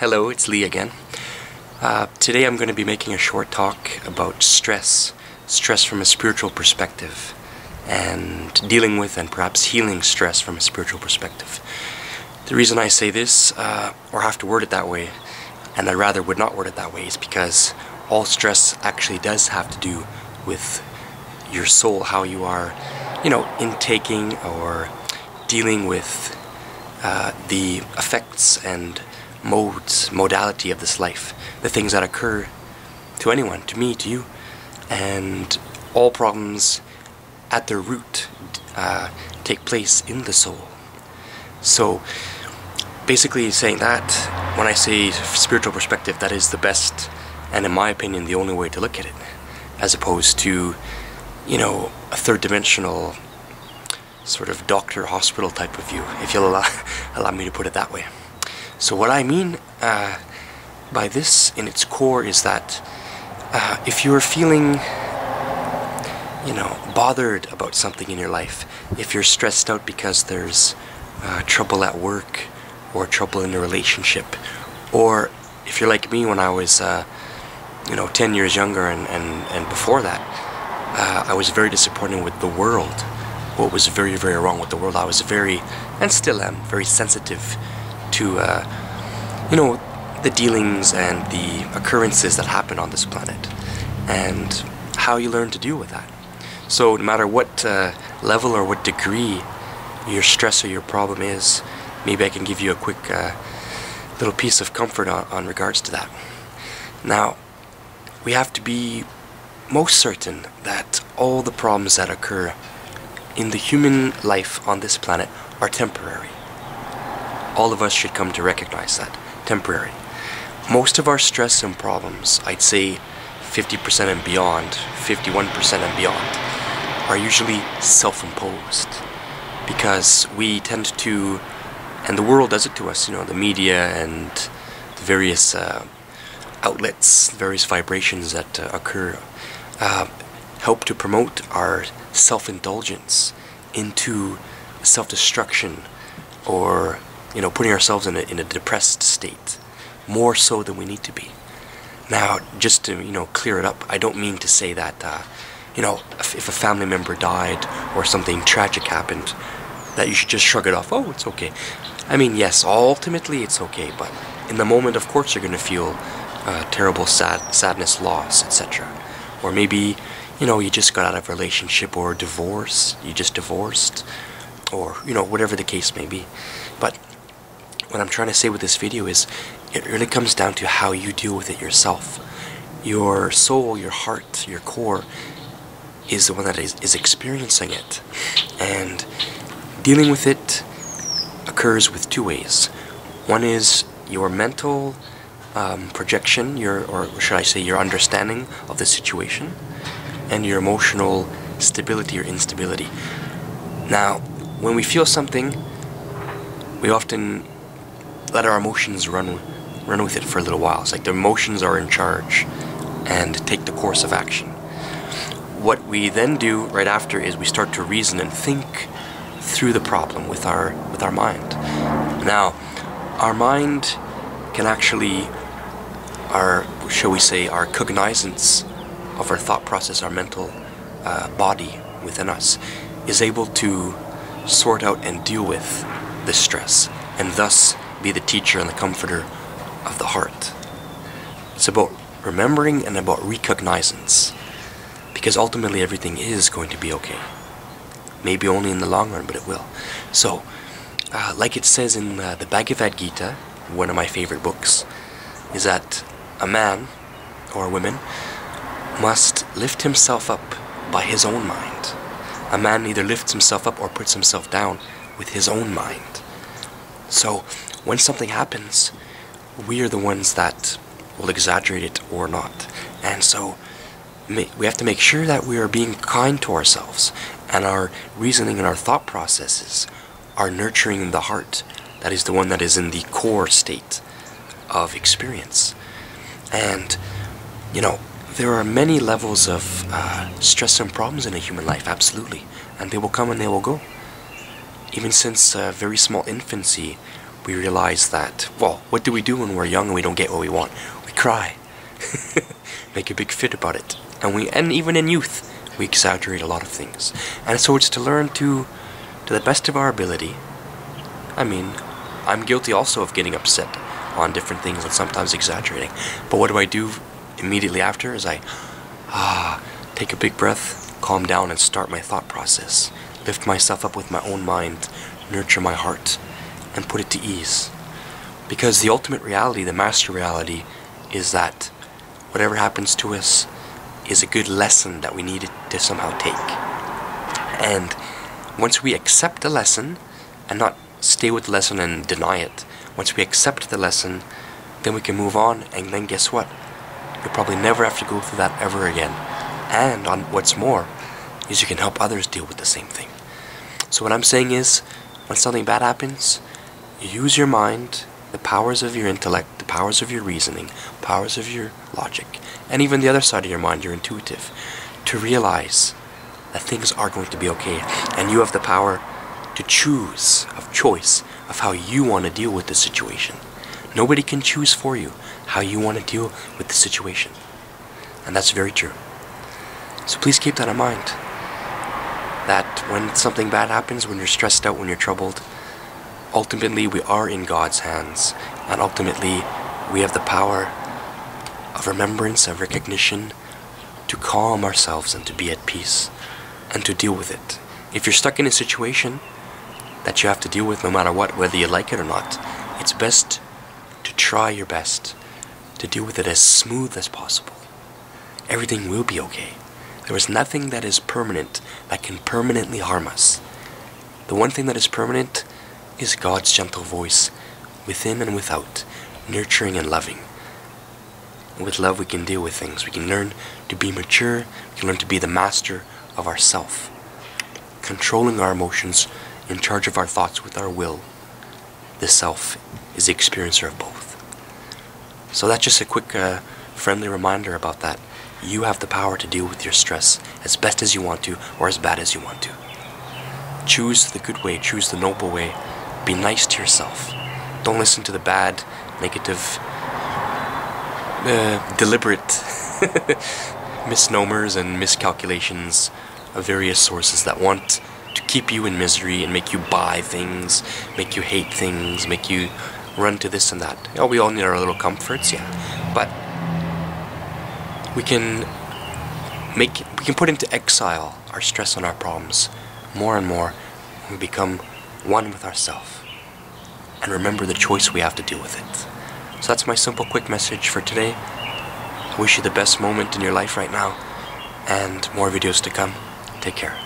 Hello, it's Lee again. Today I'm going to be making a short talk about stress from a spiritual perspective, and dealing with and perhaps healing stress from a spiritual perspective. The reason I say this, or have to word it that way, and I rather would not word it that way, is because all stress actually does have to do with your soul, how you are, intaking or dealing with the effects and modality of this life, the things that occur to anyone, to me, to you, and all problems at their root take place in the soul. So basically saying that, when I say spiritual perspective, that is the best and, in my opinion, the only way to look at it, as opposed to a third dimensional sort of doctor hospital type of view, if you'll allow me to put it that way. So what I mean by this in its core is that if you're feeling bothered about something in your life, if you're stressed out because there's trouble at work or trouble in a relationship, or if you're like me when I was 10 years younger and before that, I was very disappointed with the world. What was very, very wrong with the world. I was very, and still am, very sensitive to the dealings and the occurrences that happen on this planet, and how you learn to deal with that. So no matter what level or what degree your stress or your problem is, maybe I can give you a quick little piece of comfort on regards to that. Now, we have to be most certain that all the problems that occur in the human life on this planet are temporary. All of us should come to recognize that. Temporary. Most of our stress and problems, I'd say 50% and beyond, 51% and beyond, are usually self-imposed. Because we tend to, and the world does it to us, the media and the various outlets, various vibrations that occur, help to promote our self-indulgence into self-destruction, or putting ourselves in a depressed state, more so than we need to be. Now, just to clear it up, I don't mean to say that if a family member died or something tragic happened, that you should just shrug it off. Oh, it's okay. I mean, yes, ultimately it's okay, but in the moment, of course, you're going to feel terrible sadness, loss, etc. Or maybe you just got out of a relationship or divorce, you just divorced, or whatever the case may be. But what I'm trying to say with this video is, it really comes down to how you deal with it yourself. Your soul, your heart, your core is the one that is experiencing it. And dealing with it occurs with two ways. One is your mental projection, or should I say your understanding of the situation, and your emotional stability or instability. Now, when we feel something, we often let our emotions run with it for a little while. It's like the emotions are in charge and take the course of action. What we then do right after is we start to reason and think through the problem with our mind. Now, our mind can actually, our cognizance of our thought process, our mental body within us, is able to sort out and deal with the stress, and thus be the teacher and the comforter of the heart. It's about remembering and about recognizance, because ultimately everything is going to be okay. Maybe only in the long run, but it will. So, like it says in the Bhagavad Gita, one of my favorite books, is that a man or a woman must lift himself up by his own mind. A man either lifts himself up or puts himself down with his own mind. So, when something happens, we are the ones that will exaggerate it or not. And so, we have to make sure that we are being kind to ourselves, and our reasoning and our thought processes are nurturing the heart. That is the one that is in the core state of experience. And, there are many levels of stress and problems in a human life, absolutely. And they will come and they will go. Even since very small infancy, we realize that, well, what do we do when we're young and we don't get what we want? We cry. Make a big fit about it. And even in youth, we exaggerate a lot of things. And so it's to learn to the best of our ability. I mean, I'm guilty also of getting upset on different things and sometimes exaggerating. But what do I do immediately after is I take a big breath, calm down, and start my thought process. Lift myself up with my own mind, nurture my heart, and put it to ease. Because the ultimate reality, the master reality, is that whatever happens to us is a good lesson that we need to somehow take. And once we accept the lesson and not stay with the lesson and deny it, once we accept the lesson, then we can move on, and then guess what? You'll probably never have to go through that ever again. And on what's more is you can help others deal with the same thing. So what I'm saying is, when something bad happens, you use your mind, the powers of your intellect, the powers of your reasoning, powers of your logic, and even the other side of your mind, your intuitive, to realize that things are going to be okay, and you have the power to choose, of how you want to deal with the situation. Nobody can choose for you how you want to deal with the situation. And that's very true. So please keep that in mind. That when something bad happens, when you're stressed out, when you're troubled, ultimately we are in God's hands. And ultimately we have the power of remembrance, of recognition, to calm ourselves and to be at peace and to deal with it. If you're stuck in a situation that you have to deal with no matter what, whether you like it or not, it's best to try your best to deal with it as smooth as possible. Everything will be okay. There is nothing that is permanent that can permanently harm us. The one thing that is permanent is God's gentle voice within and without, nurturing and loving. And with love we can deal with things. We can learn to be mature. We can learn to be the master of ourself, controlling our emotions, in charge of our thoughts with our will. The self is the experiencer of both. So that's just a quick friendly reminder about that. You have the power to deal with your stress as best as you want to, or as bad as you want to. Choose the good way, choose the noble way. Be nice to yourself. Don't listen to the bad, negative, deliberate misnomers and miscalculations of various sources that want to keep you in misery and make you buy things, make you hate things, make you run to this and that. Oh, we all need our little comforts, yeah. But we can put into exile our stress and our problems more and more when we become one with ourselves and remember the choice we have to deal with it. So that's my simple quick message for today. I wish you the best moment in your life right now, and more videos to come. Take care.